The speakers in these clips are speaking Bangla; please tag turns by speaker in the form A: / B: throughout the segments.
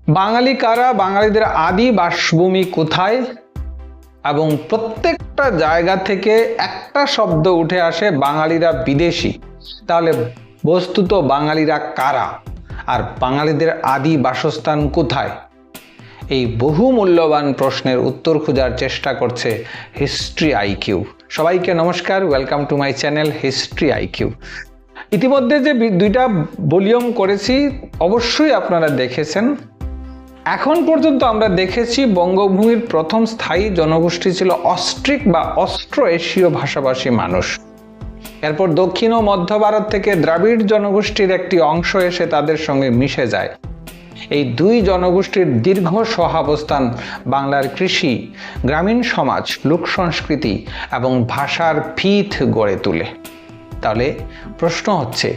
A: বাঙালি কারা, বাঙালিদের আদি বাসভূমি কোথায়, এবং প্রত্যেকটা জায়গা থেকে একটা শব্দ উঠে আসে বাঙালিরা বিদেশি। তাহলে বস্তুত বাঙালিরা কারা আর বাঙালিদের আদি বাসস্থান কোথায়? এই বহু মূল্যবান প্রশ্নের উত্তর খোঁজার চেষ্টা করছে হিস্ট্রি আইকিউ। সবাইকে নমস্কার, welcome to my channel history IQ. ইতিমধ্যে যে দুইটা ভলিউম করেছি অবশ্যই আপনারা দেখেছেন। এখন পর্যন্ত আমরা দেখেছি বঙ্গভূমির প্রথম স্থায়ী জনগোষ্ঠী ছিল অস্ট্রিক বা অস্ট্রো এশীয় ভাষাভাষী মানুষ। এরপর দক্ষিণ ও মধ্য ভারত থেকে দ্রাবিড় জনগোষ্ঠীর একটি অংশ এসে তাদের সঙ্গে মিশে যায়। এই দুই জনগোষ্ঠীর দীর্ঘ সহাবস্থান বাংলার কৃষি, গ্রামীণ সমাজ, লোক সংস্কৃতি এবং ভাষার ভিত গড়ে তোলে। তাহলে প্রশ্ন হচ্ছে,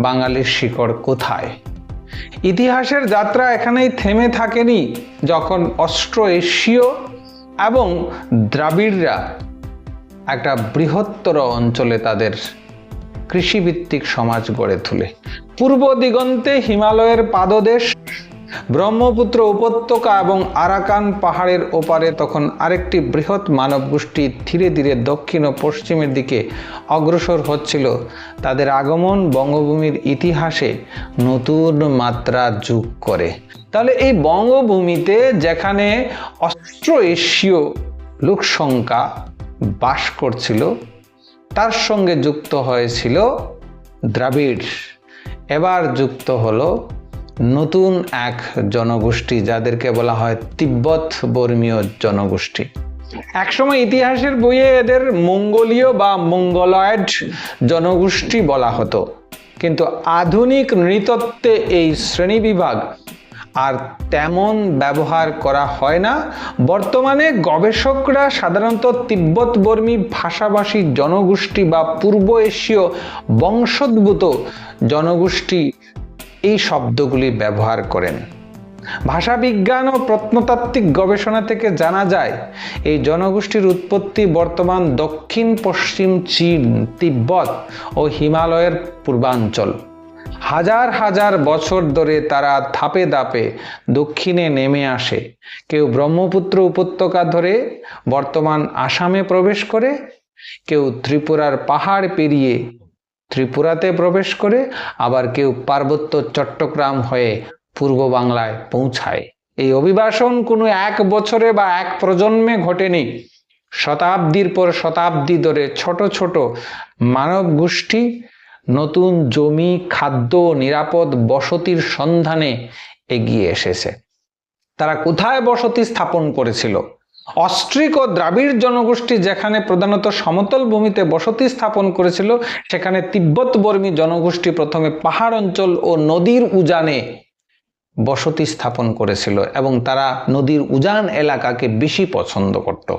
A: বাঙালির শিকড় কোথায়? ইতিহাসের যাত্রা এখানেই থেমে থাকেনি। যখন অস্ট্রো এশীয় এবং দ্রাবিড়রা একটা বৃহত্তর অঞ্চলে তাদের কৃষিভিত্তিক সমাজ গড়ে তোলে। পূর্ব দিগন্তে হিমালয়ের পাদদেশ, ব্রহ্মপুত্র উপত্যকা এবং আরাকান পাহাড়ের ওপারে তখন আরেকটি বৃহৎ মানব গোষ্ঠী ধীরে ধীরে দক্ষিণ ও পশ্চিমের দিকে অগ্রসর হচ্ছিল। তাদের আগমন বঙ্গভূমির ইতিহাসে নতুন মাত্রা যোগ করে। তাহলে এই বঙ্গভূমিতে যেখানে অস্ট্রো এশীয় লোক সংখ্যা বাস করছিল, তার সঙ্গে যুক্ত হয়েছিল দ্রাবিড়। এবার যুক্ত হলো নতুন এক জনগোষ্ঠী, যাদেরকে বলা হয় তিব্বত বর্মীয় জনগোষ্ঠী। একসময় ইতিহাসের বইয়ে এদের মঙ্গোলীয় বা মঙ্গলয়েড জনগোষ্ঠী বলা হতো, কিন্তু আধুনিক নৃতত্ত্বে এই শ্রেণীবিভাগ আর তেমন ব্যবহার করা হয় না। বর্তমানে গবেষকরা সাধারণত তিব্বত বর্মী ভাষাভাষী জনগোষ্ঠী বা পূর্ব এশীয় বংশোদ্ভূত জনগোষ্ঠী এই শব্দগুলি ব্যবহার করেন। ভাষাবিজ্ঞান ও প্রত্নতাত্ত্বিক গবেষণা থেকে জানা যায় এই জনগোষ্ঠীর উৎপত্তি বর্তমান দক্ষিণ পশ্চিম চীন, তিব্বত ও হিমালয়ের পূর্বাঞ্চল। হাজার হাজার বছর ধরে তারা ধাপে ধাপে দক্ষিণে নেমে আসে। কেউ ব্রহ্মপুত্র উপত্যকা ধরে বর্তমান আসামে প্রবেশ করে, কেউ ত্রিপুরার পাহাড় পেরিয়ে ত্রিপুরাতে প্রবেশ করে, আবার কেউ পার্বত্য চট্টগ্রাম হয়ে পূর্ব বাংলায় পৌঁছায়। এই অভিবাসন কোনো এক বছরে বা এক প্রজন্মে ঘটেনি। শতাব্দীর পর শতাব্দী ধরে ছোট ছোট মানব গোষ্ঠী নতুন জমি, খাদ্য, নিরাপদ বসতির সন্ধানে এগিয়ে এসেছে। তারা কোথায় বসতি স্থাপন করেছিল? অস্ট্রিক ও দ্রাবিড় জনগোষ্ঠী যেখানে প্রধানত সমতল ভূমিতে বসতি স্থাপন করেছিল, সেখানে তিব্বত বর্মী জনগোষ্ঠী প্রথমে পাহাড় অঞ্চল ও নদীর উজানে বসতি স্থাপন করেছিল এবং তারা নদীর উজান এলাকাকে বেশি পছন্দ করত।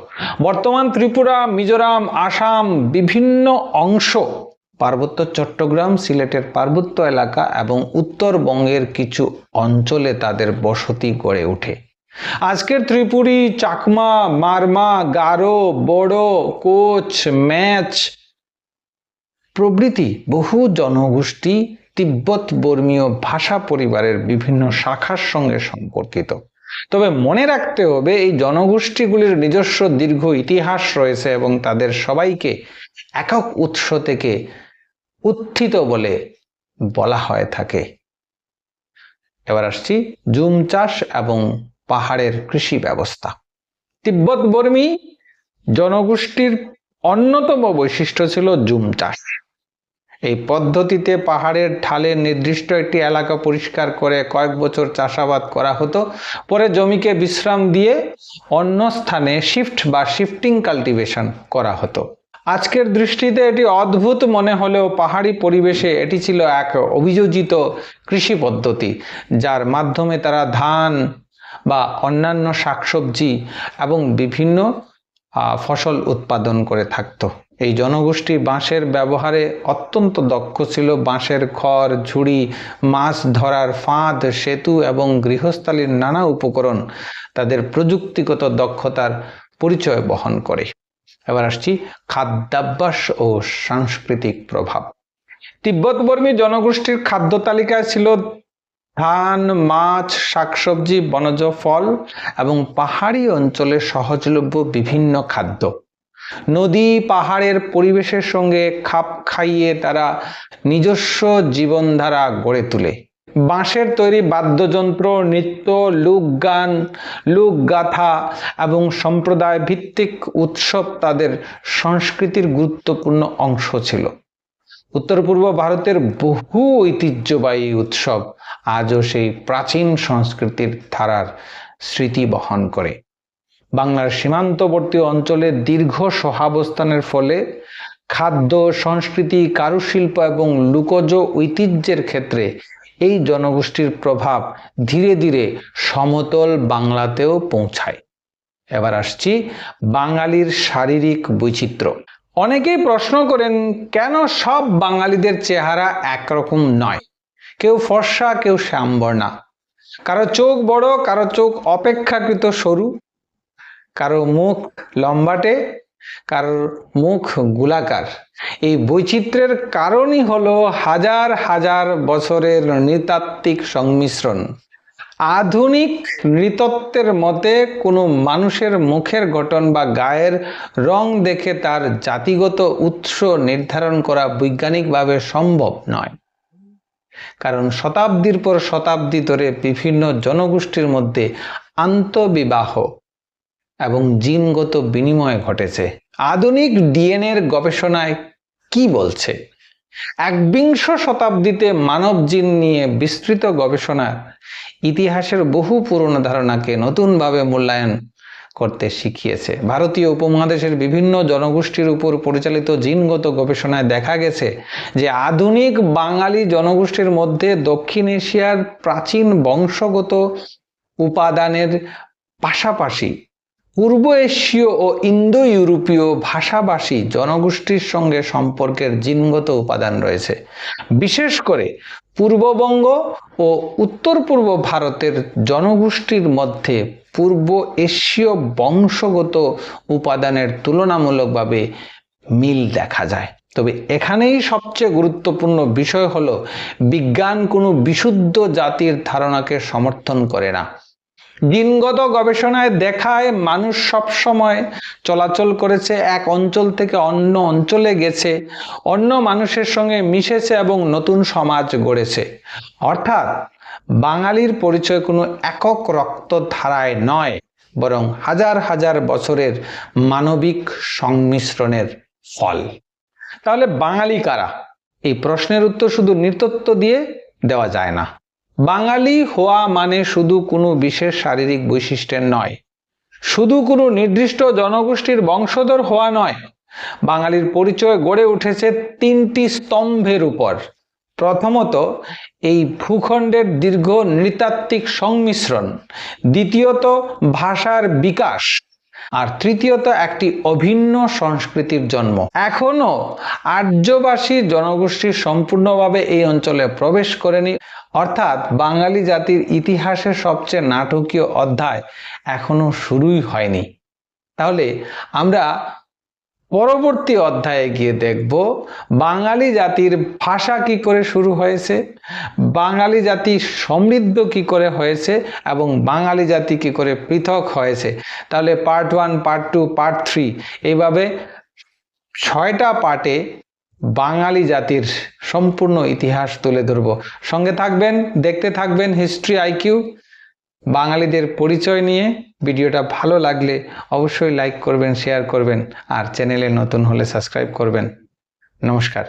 A: বর্তমান ত্রিপুরা, মিজোরাম, আসাম বিভিন্ন অংশ, পার্বত্য চট্টগ্রাম, সিলেটের পার্বত্য এলাকা এবং উত্তরবঙ্গের কিছু অঞ্চলে তাদের বসতি গড়ে ওঠে। আজকের ত্রিপুরী, চাকমা, মারমা, গারো, বড়ো, কোচ, ম্যাচ প্রভৃতি বহু জনগোষ্ঠী তিব্বত বর্মীয় ভাষা পরিবারের বিভিন্ন শাখার সঙ্গে সম্পর্কিত। তবে মনে রাখতে হবে, এই জনগোষ্ঠীগুলির নিজস্ব দীর্ঘ ইতিহাস রয়েছে এবং তাদের সবাইকে একক উৎস থেকে উত্থিত বলে বলা হয়ে থাকে। এবার আসছি জুম চাষ এবং পাহাড়ের কৃষি ব্যবস্থা। তিব্বত বর্মী জনগোষ্ঠীর অন্যতম বৈশিষ্ট্য ছিল জুম চাষ। এই পদ্ধতিতে পাহাড়ের ঢালে নির্দিষ্ট একটি এলাকা পরিষ্কার করে কয়েক বছর চাষাবাদ করা হতো। পরে জমিকে বিশ্রাম দিয়ে অন্য স্থানে শিফট বা শিফটিং কাল্টিভেশন করা হতো। আজকের দৃষ্টিতে এটি অদ্ভুত মনে হলেও পাহাড়ি পরিবেশে এটি ছিল এক অভিযোজিত কৃষি পদ্ধতি, যার মাধ্যমে তারা ধান বা অন্যান্য শাকসবজি এবং বিভিন্ন ফসল উৎপাদন করে থাকত। এই জনগোষ্ঠী বাঁশের ব্যবহারে অত্যন্ত দক্ষ ছিল। বাঁশের খড়, ঝুড়ি, মাছ ধরার ফাঁদ, সেতু এবং গৃহস্থালির নানা উপকরণ তাদের প্রযুক্তিগত দক্ষতার পরিচয় বহন করে। এবার আসছি খাদ্যাভ্যাস ও সাংস্কৃতিক প্রভাব। তিব্বত বর্মী জনগোষ্ঠীর খাদ্য তালিকায় ছিল ধান, মাছ, শাকসবজি, বনজ ফল এবং পাহাড়ি অঞ্চলে সহজলভ্য বিভিন্ন খাদ্য। নদী পাহাড়ের পরিবেশের সঙ্গে খাপ খাইয়ে তারা নিজস্ব জীবনধারা গড়ে তোলে। বাঁশের তৈরি বাদ্যযন্ত্র, নৃত্য, লোকগান, লোকগাথা এবং সম্প্রদায় ভিত্তিক উৎসব তাদের সংস্কৃতির গুরুত্বপূর্ণ অংশ ছিল। উত্তর পূর্ব ভারতের বহু ঐতিহ্যবাহী উৎসব আজও সেই প্রাচীন সংস্কৃতির ধারার স্মৃতি বহন করে। বাংলার সীমান্তবর্তী অঞ্চলে দীর্ঘ সহাবস্থানের ফলে খাদ্য, সংস্কৃতি, কারুশিল্প এবং লোকজ ঐতিহ্যের ক্ষেত্রে এই জনগোষ্ঠীর প্রভাব ধীরে ধীরে সমতল বাংলাতেও পৌঁছায়। এবার আসছি বাঙালির শারীরিক বৈচিত্র্য। অনেকেই প্রশ্ন করেন, কেন সব বাঙালিদের চেহারা একরকম নয়? কেউ ফর্সা, কেউ শ্যামবর্ণা, কারো চোখ বড়, কারো চোখ অপেক্ষাকৃত সরু, কারো মুখ লম্বাটে, কারোর মুখ গোলাকার। এই বৈচিত্র্যের কারণই হলো হাজার হাজার বছরের নৃতাত্ত্বিক সংমিশ্রণ। আধুনিক নৃতত্ত্বের মতে কোনো মানুষের মুখের গঠন বা গায়ের রং দেখে তার জাতিগত উৎস নির্ধারণ করা বৈজ্ঞানিকভাবে সম্ভব নয়, কারণ শতাব্দীর পর শতাব্দী ধরে বিভিন্ন জনগোষ্ঠীর মধ্যে আন্তঃবিবাহ এবং জিনগত বিনিময় ঘটেছে। আধুনিক ডিএনএর গবেষণায় কি বলছে? একবিংশ শতাব্দীতে মানব জিন নিয়ে বিস্তৃত গবেষণা ইতিহাসের বহু পুরনো ধারণাকে নতুনভাবে মূল্যায়ন করতে শিখিয়েছে। ভারতীয় উপমহাদেশের বিভিন্ন জনগোষ্ঠীর উপর পরিচালিত জিনগত গবেষণায় দেখা গেছে যে আধুনিক বাঙালি জনগোষ্ঠীর মধ্যে দক্ষিণ এশিয়ার প্রাচীন বংশগত উপাদানের পাশাপাশি পূর্ব এশীয় ও ইন্দো ইউরোপীয় ভাষাভাষী জনগোষ্ঠীর সঙ্গে সম্পর্কের জিনগত উপাদান রয়েছে। বিশেষ করে পূর্ববঙ্গ ও উত্তর পূর্ব ভারতের জনগোষ্ঠীর মধ্যে পূর্ব এশীয় বংশগত উপাদানের তুলনামূলকভাবে মিল দেখা যায়। তবে এখানেই সবচেয়ে গুরুত্বপূর্ণ বিষয় হলো, বিজ্ঞান কোনো বিশুদ্ধ জাতির ধারণাকে সমর্থন করে না। জিনগত গবেষণায় দেখায় মানুষ সবসময় চলাচল করেছে, এক অঞ্চল থেকে অন্য অঞ্চলে গেছে, অন্য মানুষের সঙ্গে মিশেছে এবং নতুন সমাজ গড়েছে। অর্থাৎ বাঙালির পরিচয় কোনো একক রক্তধারায় নয়, বরং হাজার হাজার বছরের মানবিক সংমিশ্রণের ফল। তাহলে বাঙালি কারা? এই প্রশ্নের উত্তর শুধু নৃতত্ত্ব দিয়ে দেওয়া যায় না। বাঙালি হওয়া মানে শুধু কোনো বিশেষ শারীরিক বৈশিষ্ট্যের নয়, শুধু কোনো নির্দিষ্ট জনগোষ্ঠীর বংশধর হওয়া নয়। বাঙালির পরিচয় গড়ে উঠেছে তিনটি স্তম্ভের উপর। প্রথমত, এই ভূখণ্ডের দীর্ঘ নৃতাত্ত্বিক সংমিশ্রণ, দ্বিতীয়ত ভাষার বিকাশ, আর তৃতীয়ত একটি অভিন্ন সংস্কৃতির জন্ম। এখনো আর্যবাসী জনগোষ্ঠী সম্পূর্ণভাবে এই অঞ্চলে প্রবেশ করেনি, অর্থাৎ বাঙালি জাতির ইতিহাসের সবচেয়ে নাটকীয় অধ্যায় এখনো শুরুই হয়নি। তাহলে আমরা পরবর্তী অধ্যায়ে গিয়ে দেখব বাঙালি জাতির ভাষা কি করে শুরু হয়েছে, বাঙালি জাতি সমৃদ্ধ কি করে হয়েছে এবং বাঙালি জাতি কি করে পৃথক হয়েছে। তাহলে পার্ট 1, পার্ট 2, পার্ট 3 এইভাবে 6টা পার্টে বাঙালি জাতির সম্পূর্ণ ইতিহাস তুলে ধরব। সঙ্গে থাকবেন, দেখতে থাকবেন হিস্ট্রি আইকিউ। বাঙালিদের পরিচয় নিয়ে ভিডিওটা ভালো লাগলে অবশ্যই লাইক করবেন, শেয়ার করবেন, আর চ্যানেলে নতুন হলে সাবস্ক্রাইব করবেন। নমস্কার।